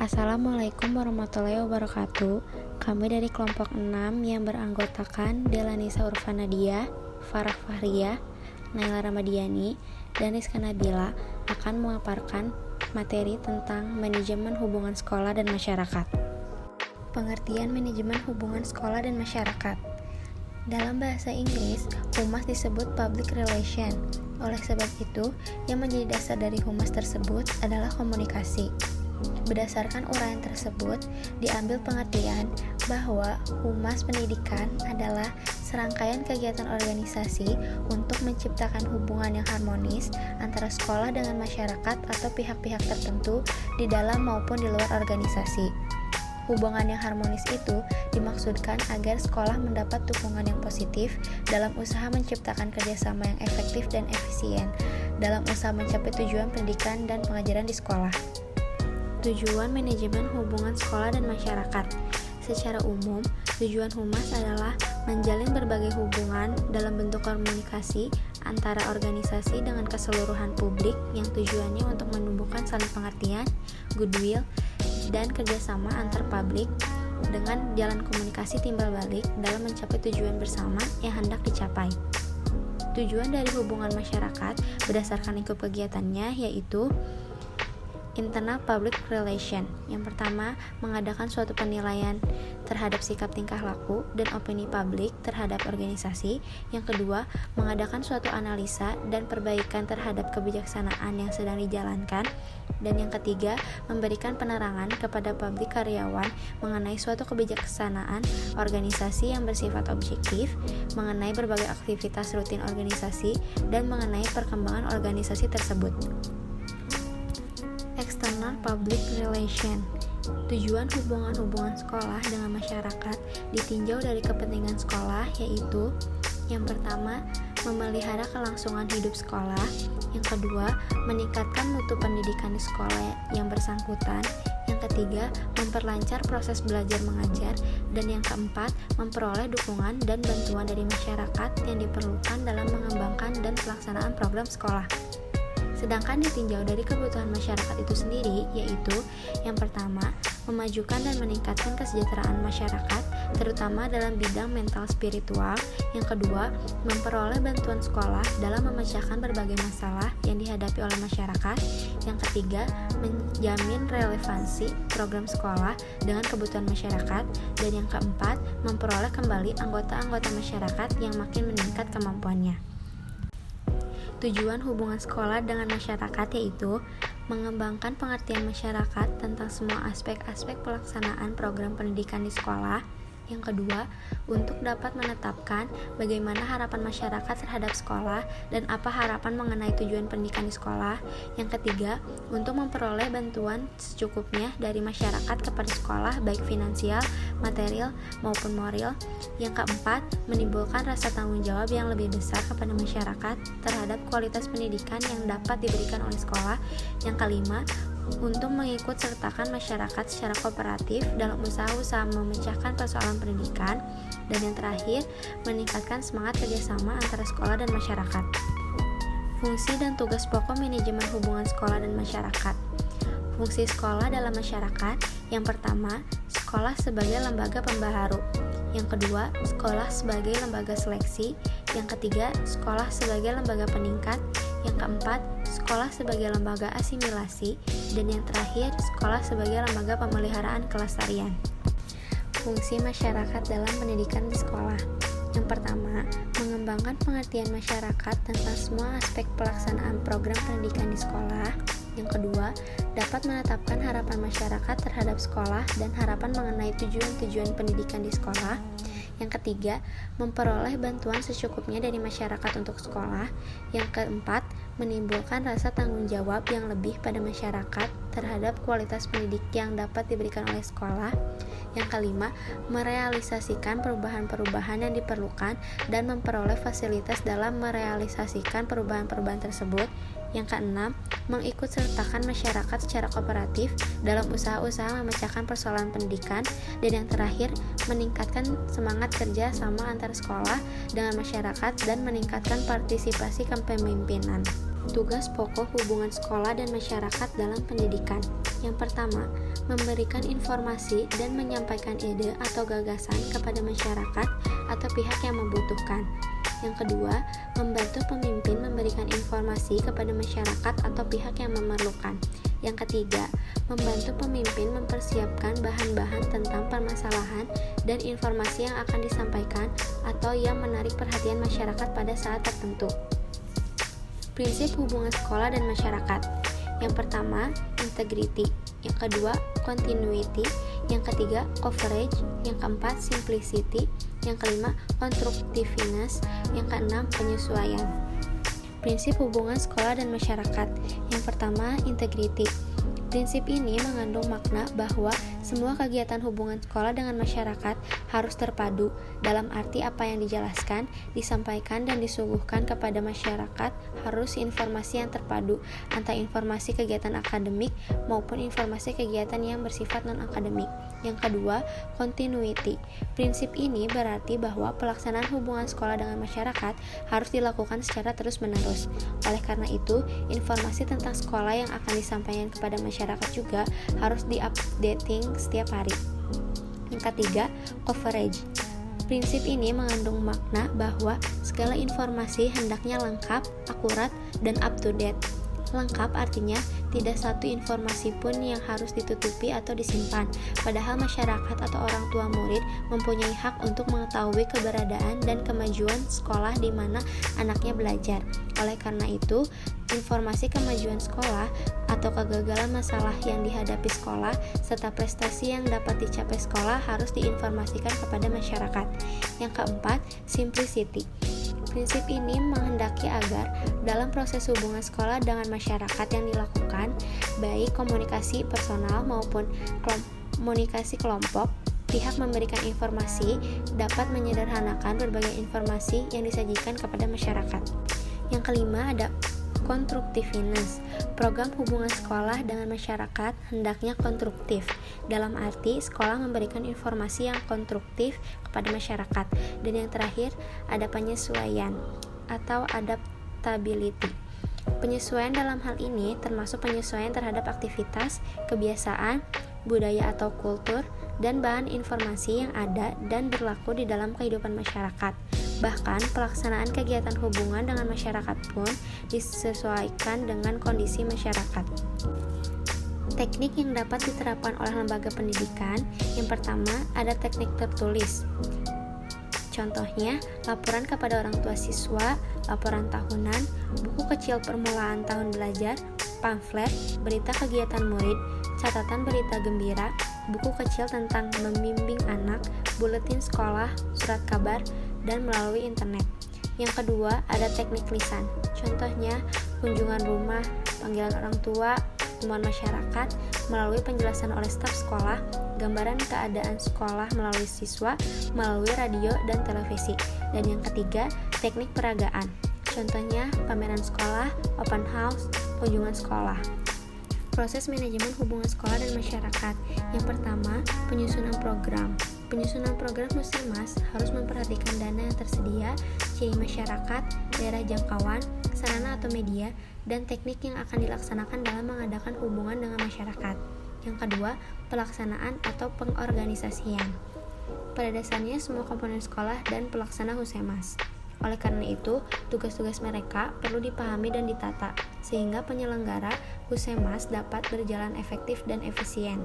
Assalamualaikum warahmatullahi wabarakatuh. Kami dari kelompok 6 yang beranggotakan Delanisa Urfanadia, Farah Fahriah, Naila Ramadiani, dan Rizka Nabila akan memaparkan materi tentang manajemen hubungan sekolah dan masyarakat. Pengertian manajemen hubungan sekolah dan masyarakat. Dalam bahasa Inggris, humas disebut public relation. Oleh sebab itu, yang menjadi dasar dari humas tersebut adalah komunikasi. Berdasarkan uraian tersebut, diambil pengertian bahwa humas pendidikan adalah serangkaian kegiatan organisasi untuk menciptakan hubungan yang harmonis antara sekolah dengan masyarakat atau pihak-pihak tertentu di dalam maupun di luar organisasi. Hubungan yang harmonis itu dimaksudkan agar sekolah mendapat dukungan yang positif dalam usaha menciptakan kerjasama yang efektif dan efisien dalam usaha mencapai tujuan pendidikan dan pengajaran di sekolah. Tujuan manajemen hubungan sekolah dan masyarakat. Secara umum, tujuan humas adalah menjalin berbagai hubungan dalam bentuk komunikasi antara organisasi dengan keseluruhan publik yang tujuannya untuk menumbuhkan saling pengertian, goodwill, dan kerjasama antar publik dengan jalan komunikasi timbal balik dalam mencapai tujuan bersama yang hendak dicapai. Tujuan dari hubungan masyarakat berdasarkan lingkup kegiatannya yaitu internal public relation. Yang pertama, mengadakan suatu penilaian terhadap sikap tingkah laku dan opini publik terhadap organisasi. Yang kedua, mengadakan suatu analisa dan perbaikan terhadap kebijaksanaan yang sedang dijalankan. Dan yang ketiga, memberikan penerangan kepada publik karyawan mengenai suatu kebijaksanaan organisasi yang bersifat objektif, mengenai berbagai aktivitas rutin organisasi, dan mengenai perkembangan organisasi tersebut. External Public Relation. Tujuan hubungan-hubungan sekolah dengan masyarakat ditinjau dari kepentingan sekolah, yaitu yang pertama, memelihara kelangsungan hidup sekolah. Yang kedua, meningkatkan mutu pendidikan di sekolah yang bersangkutan. Yang ketiga, memperlancar proses belajar mengajar. Dan yang keempat, memperoleh dukungan dan bantuan dari masyarakat yang diperlukan dalam mengembangkan dan pelaksanaan program sekolah. Sedangkan ditinjau dari kebutuhan masyarakat itu sendiri, yaitu yang pertama, memajukan dan meningkatkan kesejahteraan masyarakat, terutama dalam bidang mental spiritual. Yang kedua, memperoleh bantuan sekolah dalam memecahkan berbagai masalah yang dihadapi oleh masyarakat. Yang ketiga, menjamin relevansi program sekolah dengan kebutuhan masyarakat. Dan yang keempat, memperoleh kembali anggota-anggota masyarakat yang makin meningkat kemampuannya. Tujuan hubungan sekolah dengan masyarakat yaitu mengembangkan pengertian masyarakat tentang semua aspek-aspek pelaksanaan program pendidikan di sekolah. Yang kedua, untuk dapat menetapkan bagaimana harapan masyarakat terhadap sekolah dan apa harapan mengenai tujuan pendidikan di sekolah. Yang ketiga, untuk memperoleh bantuan secukupnya dari masyarakat kepada sekolah baik finansial, material, maupun moral. Yang keempat, menimbulkan rasa tanggung jawab yang lebih besar kepada masyarakat terhadap kualitas pendidikan yang dapat diberikan oleh sekolah. Yang kelima, untuk mengikut sertakan masyarakat secara kooperatif dalam usaha-usaha memecahkan persoalan pendidikan. Dan yang terakhir, meningkatkan semangat kerjasama antara sekolah dan masyarakat. Fungsi dan tugas pokok manajemen hubungan sekolah dan masyarakat. Fungsi sekolah dalam masyarakat. Yang pertama, sekolah sebagai lembaga pembaharu. Yang kedua, sekolah sebagai lembaga seleksi. Yang ketiga, sekolah sebagai lembaga peningkat. Yang keempat, sekolah sebagai lembaga asimilasi. Dan yang terakhir, sekolah sebagai lembaga pemeliharaan kelestarian. Fungsi masyarakat dalam pendidikan di sekolah. Yang pertama, mengembangkan pengertian masyarakat tentang semua aspek pelaksanaan program pendidikan di sekolah. Yang kedua, dapat menetapkan harapan masyarakat terhadap sekolah dan harapan mengenai tujuan-tujuan pendidikan di sekolah. Yang ketiga, memperoleh bantuan secukupnya dari masyarakat untuk sekolah. Yang keempat, menimbulkan rasa tanggung jawab yang lebih pada masyarakat terhadap kualitas pendidik yang dapat diberikan oleh sekolah. Yang kelima, merealisasikan perubahan-perubahan yang diperlukan dan memperoleh fasilitas dalam merealisasikan perubahan-perubahan tersebut. Yang keenam, mengikut sertakan masyarakat secara kooperatif dalam usaha-usaha memecahkan persoalan pendidikan. Dan yang terakhir, meningkatkan semangat kerja sama antara sekolah dengan masyarakat dan meningkatkan partisipasi kepemimpinan. Tugas pokok hubungan sekolah dan masyarakat dalam pendidikan. Yang pertama, memberikan informasi dan menyampaikan ide atau gagasan kepada masyarakat atau pihak yang membutuhkan. Yang kedua, membantu pemimpin memberikan informasi kepada masyarakat atau pihak yang memerlukan. Yang ketiga, membantu pemimpin mempersiapkan bahan-bahan tentang permasalahan dan informasi yang akan disampaikan atau yang menarik perhatian masyarakat pada saat tertentu. Prinsip hubungan sekolah dan masyarakat. Yang pertama, integrity. Yang kedua, continuity. Yang ketiga, coverage. Yang keempat, simplicity. Yang kelima, constructiveness. Yang keenam, penyesuaian. Prinsip hubungan sekolah dan masyarakat. Yang pertama, integrity. Prinsip ini mengandung makna bahwa semua kegiatan hubungan sekolah dengan masyarakat harus terpadu, dalam arti apa yang dijelaskan, disampaikan, dan disuguhkan kepada masyarakat harus informasi yang terpadu, antara informasi kegiatan akademik maupun informasi kegiatan yang bersifat non-akademik. Yang kedua, continuity. Prinsip ini berarti bahwa pelaksanaan hubungan sekolah dengan masyarakat harus dilakukan secara terus-menerus. Oleh karena itu, informasi tentang sekolah yang akan disampaikan kepada masyarakat juga harus di-updating setiap hari. Yang ketiga, coverage. Prinsip ini mengandung makna bahwa segala informasi hendaknya lengkap, akurat, dan up to date. Lengkap artinya tidak satu informasi pun yang harus ditutupi atau disimpan, padahal masyarakat atau orang tua murid mempunyai hak untuk mengetahui keberadaan dan kemajuan sekolah di mana anaknya belajar. Oleh karena itu, informasi kemajuan sekolah atau kegagalan masalah yang dihadapi sekolah serta prestasi yang dapat dicapai sekolah harus diinformasikan kepada masyarakat. Yang keempat, simplicity. Prinsip ini menghendaki agar dalam proses hubungan sekolah dengan masyarakat yang dilakukan, baik komunikasi personal maupun komunikasi kelompok, pihak memberikan informasi dapat menyederhanakan berbagai informasi yang disajikan kepada masyarakat. Yang kelima ada constructiveness. Program hubungan sekolah dengan masyarakat hendaknya konstruktif, dalam arti sekolah memberikan informasi yang konstruktif kepada masyarakat. Dan yang terakhir ada penyesuaian atau adaptability. Penyesuaian dalam hal ini termasuk penyesuaian terhadap aktivitas, kebiasaan, budaya atau kultur, dan bahan informasi yang ada dan berlaku di dalam kehidupan masyarakat. Bahkan pelaksanaan kegiatan hubungan dengan masyarakat pun disesuaikan dengan kondisi masyarakat. Teknik yang dapat diterapkan oleh lembaga pendidikan, yang pertama ada teknik tertulis. Contohnya, laporan kepada orang tua siswa, laporan tahunan, buku kecil permulaan tahun belajar, pamflet, berita kegiatan murid, catatan berita gembira, buku kecil tentang membimbing anak, buletin sekolah, surat kabar, dan melalui internet. Yang kedua, ada teknik lisan. Contohnya, kunjungan rumah, panggilan orang tua, temuan masyarakat, melalui penjelasan oleh staf sekolah, gambaran keadaan sekolah melalui siswa, melalui radio dan televisi. Dan yang ketiga, teknik peragaan. Contohnya, pameran sekolah, open house, kunjungan sekolah. Proses manajemen hubungan sekolah dan masyarakat. Yang pertama, penyusunan program. Penyusunan program Husemas harus memperhatikan dana yang tersedia, ciri masyarakat, daerah jangkauan, sarana atau media, dan teknik yang akan dilaksanakan dalam mengadakan hubungan dengan masyarakat. Yang kedua, pelaksanaan atau pengorganisasian. Pada dasarnya semua komponen sekolah dan pelaksana Husemas. Oleh karena itu, tugas-tugas mereka perlu dipahami dan ditata, sehingga penyelenggara Husemas dapat berjalan efektif dan efisien.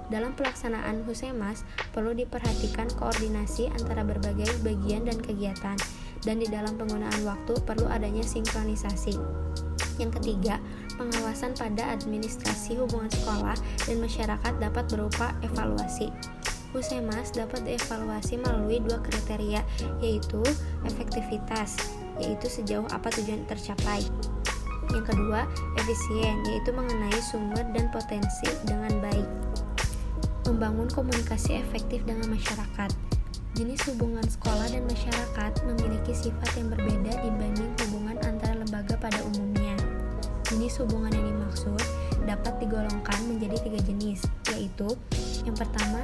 Dalam pelaksanaan Husemas, perlu diperhatikan koordinasi antara berbagai bagian dan kegiatan, dan di dalam penggunaan waktu perlu adanya sinkronisasi. Yang ketiga, pengawasan pada administrasi hubungan sekolah dan masyarakat dapat berupa evaluasi. Husemas dapat dievaluasi melalui dua kriteria, yaitu efektivitas, yaitu sejauh apa tujuan tercapai. Yang kedua, efisien, yaitu mengenai sumber dan potensi dengan baik. Membangun komunikasi efektif dengan masyarakat. Jenis hubungan sekolah dan masyarakat memiliki sifat yang berbeda dibanding hubungan antara lembaga pada umumnya. Jenis hubungan yang dimaksud dapat digolongkan menjadi 3 jenis, yaitu yang pertama,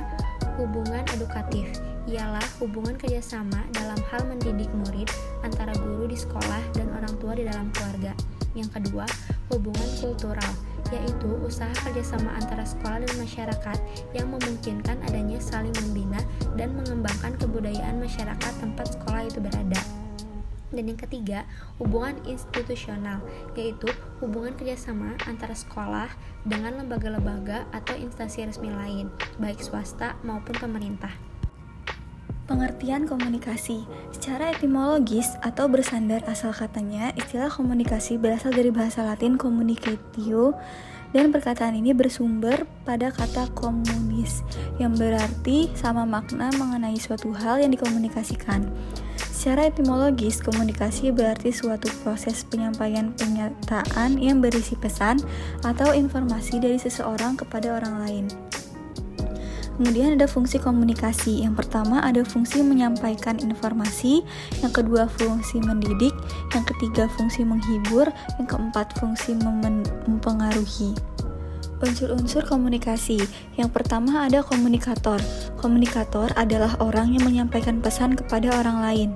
hubungan edukatif, ialah hubungan kerjasama dalam hal mendidik murid antara guru di sekolah dan orang tua di dalam keluarga. Yang kedua, hubungan kultural, yaitu usaha kerjasama antara sekolah dan masyarakat yang memungkinkan adanya saling membina dan mengembangkan kebudayaan masyarakat tempat sekolah itu berada. Dan yang ketiga, hubungan institusional, yaitu hubungan kerjasama antara sekolah dengan lembaga-lembaga atau instansi resmi lain, baik swasta maupun pemerintah. Pengertian komunikasi. Secara etimologis atau bersandar asal katanya, istilah komunikasi berasal dari bahasa Latin communicatio, dan perkataan ini bersumber pada kata communis yang berarti sama makna mengenai suatu hal yang dikomunikasikan. Secara etimologis, komunikasi berarti suatu proses penyampaian pernyataan yang berisi pesan atau informasi dari seseorang kepada orang lain. Kemudian ada fungsi komunikasi. Yang pertama ada fungsi menyampaikan informasi, yang kedua fungsi mendidik, yang ketiga fungsi menghibur, yang keempat fungsi mempengaruhi. Unsur-unsur komunikasi. Yang pertama ada komunikator. Komunikator adalah orang yang menyampaikan pesan kepada orang lain.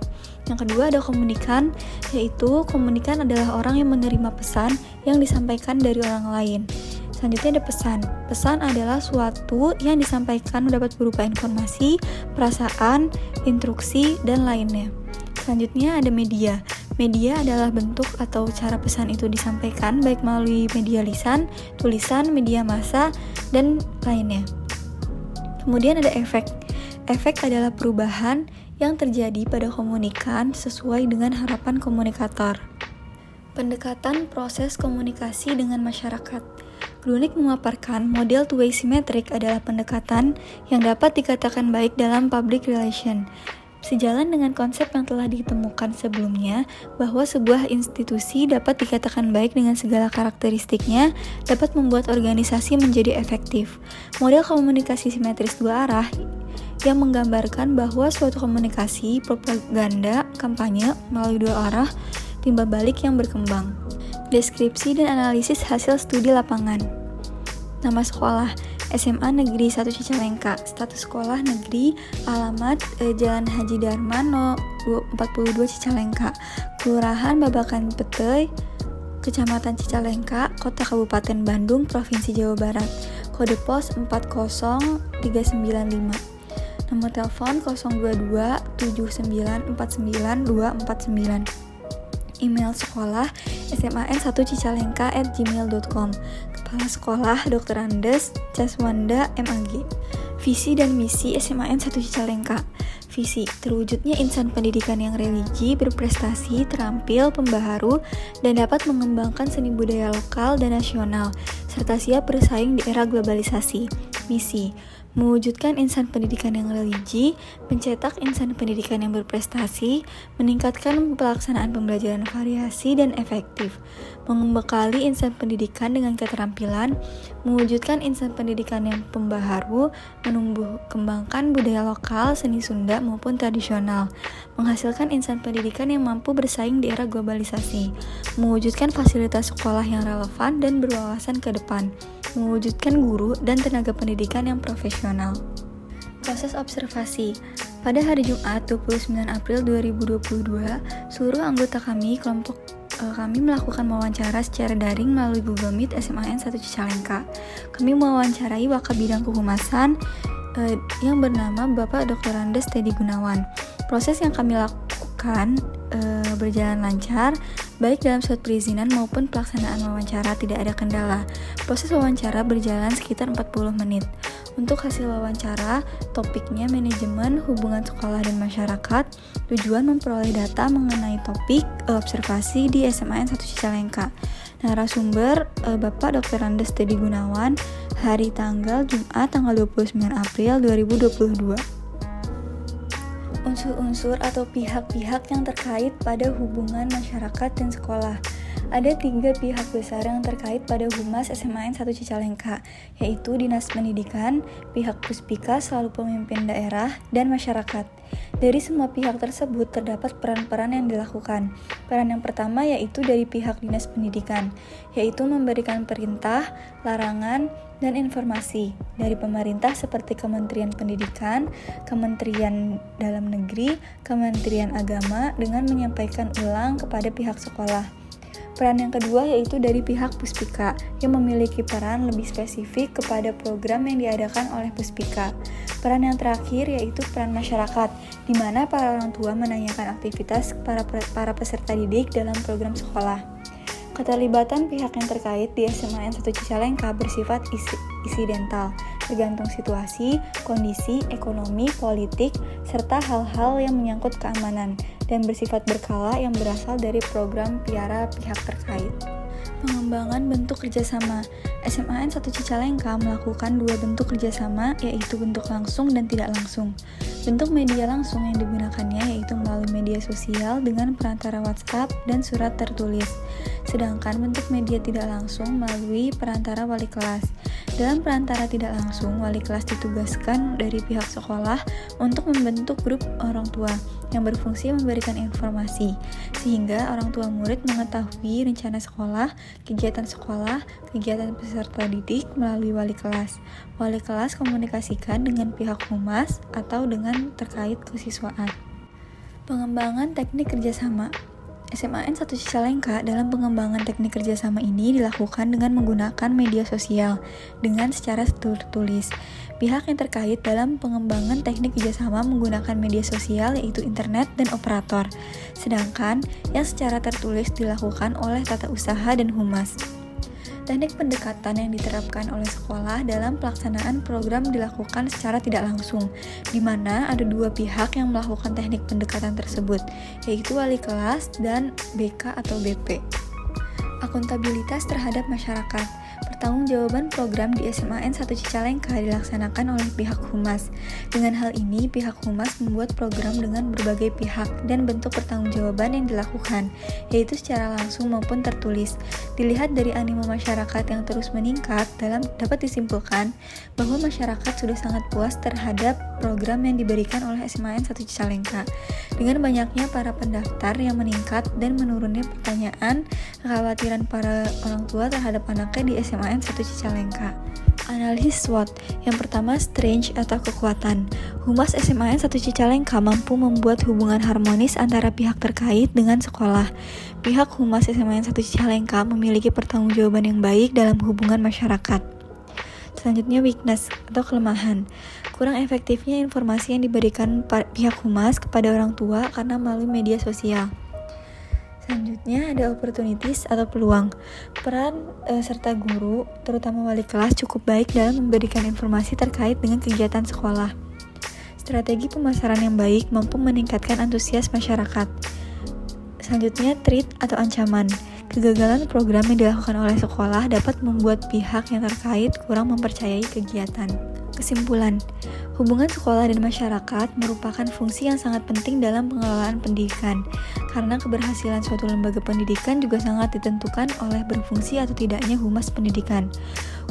Yang kedua ada komunikan, yaitu komunikan adalah orang yang menerima pesan yang disampaikan dari orang lain. Selanjutnya ada pesan. Pesan adalah suatu yang disampaikan dapat berupa informasi, perasaan, instruksi, dan lainnya. Selanjutnya ada media. Media adalah bentuk atau cara pesan itu disampaikan baik melalui media lisan, tulisan, media massa, dan lainnya. Kemudian ada efek. Efek adalah perubahan yang terjadi pada komunikan sesuai dengan harapan komunikator. Pendekatan proses komunikasi dengan masyarakat. Grunik memaparkan model two-way symmetric adalah pendekatan yang dapat dikatakan baik dalam public relation. Sejalan dengan konsep yang telah ditemukan sebelumnya, bahwa sebuah institusi dapat dikatakan baik dengan segala karakteristiknya, dapat membuat organisasi menjadi efektif. Model komunikasi simetris dua arah yang menggambarkan bahwa suatu komunikasi, propaganda, kampanye melalui dua arah, timbal balik yang berkembang. Deskripsi dan analisis hasil studi lapangan. Nama sekolah SMA Negeri 1 Cicalengka. Status sekolah negeri. Alamat Jalan Haji Darman No. 42 Cicalengka. Kelurahan Babakan Peteuy, Kecamatan Cicalengka, Kota Kabupaten Bandung, Provinsi Jawa Barat. Kode pos 40395. Nomor telepon 022 7949 249. Email sekolah sman1cicalengka@gmail.com. Kepala Sekolah Dr. Andes Caswanda MAG. Visi dan misi SMAN 1 Cicalengka. Visi, terwujudnya insan pendidikan yang religi, berprestasi, terampil, pembaharu, dan dapat mengembangkan seni budaya lokal dan nasional, serta siap bersaing di era globalisasi. Misi, mewujudkan insan pendidikan yang religi, mencetak insan pendidikan yang berprestasi, meningkatkan pelaksanaan pembelajaran variasi dan efektif, membekali insan pendidikan dengan keterampilan, mewujudkan insan pendidikan yang pembaharu, menumbuh kembangkan budaya lokal, seni Sunda maupun tradisional, menghasilkan insan pendidikan yang mampu bersaing di era globalisasi, mewujudkan fasilitas sekolah yang relevan dan berwawasan ke depan, mewujudkan guru dan tenaga pendidikan yang profesional. Proses observasi. Pada hari Jumat 29 April 2022, seluruh anggota kelompok kami melakukan wawancara secara daring melalui Google Meet SMAN 1 Cicalengka. Kami mewawancarai Wakabidang Kehumasan yang bernama Bapak Dr. Andes Teddy Gunawan. Proses yang kami lakukan berjalan lancar, baik dalam surat perizinan maupun pelaksanaan wawancara tidak ada kendala. Proses wawancara berjalan sekitar 40 menit. Untuk hasil wawancara, topiknya manajemen hubungan sekolah dan masyarakat, tujuan memperoleh data mengenai topik observasi di SMAN 1 Cicalengka. Narasumber Bapak Dr. Andes Teddy Gunawan, hari tanggal Jumat tanggal 29 April 2022. Unsur-unsur atau pihak-pihak yang terkait pada hubungan masyarakat dan sekolah. Ada 3 pihak besar yang terkait pada Humas SMAN 1 Cicalengka, yaitu Dinas Pendidikan, pihak Puspika selalu pemimpin daerah, dan masyarakat. Dari semua pihak tersebut terdapat peran-peran yang dilakukan. Peran yang pertama yaitu dari pihak Dinas Pendidikan, yaitu memberikan perintah, larangan, dan informasi dari pemerintah seperti Kementerian Pendidikan, Kementerian Dalam Negeri, Kementerian Agama dengan menyampaikan ulang kepada pihak sekolah. Peran yang kedua yaitu dari pihak Puspika yang memiliki peran lebih spesifik kepada program yang diadakan oleh Puspika. Peran yang terakhir yaitu peran masyarakat, di mana para orang tua menanyakan aktivitas para peserta didik dalam program sekolah. Keterlibatan pihak yang terkait di SMAN 1 Cicalengka bersifat insidental, tergantung situasi, kondisi, ekonomi, politik, serta hal-hal yang menyangkut keamanan, dan bersifat berkala yang berasal dari program piara pihak terkait. Pengembangan bentuk kerjasama. SMAN 1 Cicalengka melakukan dua bentuk kerjasama, yaitu bentuk langsung dan tidak langsung. Bentuk media langsung yang digunakannya yaitu melalui media sosial dengan perantara WhatsApp dan surat tertulis. Sedangkan bentuk media tidak langsung melalui perantara wali kelas. Dalam perantara tidak langsung, wali kelas ditugaskan dari pihak sekolah untuk membentuk grup orang tua yang berfungsi memberikan informasi, sehingga orang tua murid mengetahui rencana sekolah, kegiatan peserta didik melalui wali kelas. Wali kelas komunikasikan dengan pihak humas atau dengan terkait kesiswaan. Pengembangan teknik kerjasama. SMAN 1 Cicalengka dalam pengembangan teknik kerjasama ini dilakukan dengan menggunakan media sosial dengan secara tertulis. Pihak yang terkait dalam pengembangan teknik kerjasama menggunakan media sosial yaitu internet dan operator, sedangkan yang secara tertulis dilakukan oleh tata usaha dan humas. Teknik pendekatan yang diterapkan oleh sekolah dalam pelaksanaan program dilakukan secara tidak langsung, di mana ada dua pihak yang melakukan teknik pendekatan tersebut, yaitu wali kelas dan BK atau BP. Akuntabilitas terhadap masyarakat. Pertanggungjawaban program di SMAN 1 Cicalengka dilaksanakan oleh pihak humas. Dengan hal ini, pihak humas membuat program dengan berbagai pihak dan bentuk pertanggungjawaban yang dilakukan, yaitu secara langsung maupun tertulis. Dilihat dari animo masyarakat yang terus meningkat, dapat disimpulkan bahwa masyarakat sudah sangat puas terhadap program yang diberikan oleh SMAN 1 Cicalengka. Dengan banyaknya para pendaftar yang meningkat dan menurunnya pertanyaan, kekhawatiran para orang tua terhadap anaknya di SMAN 1 Cicalengka. Analisis SWOT. Yang pertama, strength atau kekuatan. Humas SMAN 1 Cicalengka mampu membuat hubungan harmonis antara pihak terkait dengan sekolah. Pihak Humas SMAN 1 Cicalengka memiliki pertanggungjawaban yang baik dalam hubungan masyarakat. Selanjutnya, weakness atau kelemahan. Kurang efektifnya informasi yang diberikan pihak humas kepada orang tua karena melalui media sosial. Selanjutnya ada opportunities atau peluang. Peran serta guru, terutama wali kelas, cukup baik dalam memberikan informasi terkait dengan kegiatan sekolah. Strategi pemasaran yang baik mampu meningkatkan antusias masyarakat. Selanjutnya, threat atau ancaman. Kegagalan program yang dilakukan oleh sekolah dapat membuat pihak yang terkait kurang mempercayai kegiatan. Kesimpulan, hubungan sekolah dan masyarakat merupakan fungsi yang sangat penting dalam pengelolaan pendidikan, karena keberhasilan suatu lembaga pendidikan juga sangat ditentukan oleh berfungsi atau tidaknya humas pendidikan.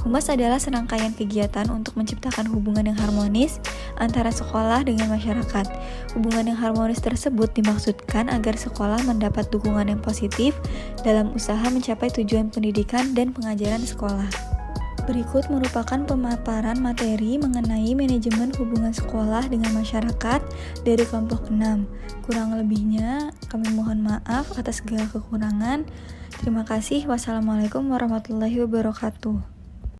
Humas adalah serangkaian kegiatan untuk menciptakan hubungan yang harmonis antara sekolah dengan masyarakat. Hubungan yang harmonis tersebut dimaksudkan agar sekolah mendapat dukungan yang positif dalam usaha mencapai tujuan pendidikan dan pengajaran sekolah. Berikut merupakan pemaparan materi mengenai manajemen hubungan sekolah dengan masyarakat dari kelompok 6. Kurang lebihnya, kami mohon maaf atas segala kekurangan. Terima kasih. Wassalamualaikum warahmatullahi wabarakatuh.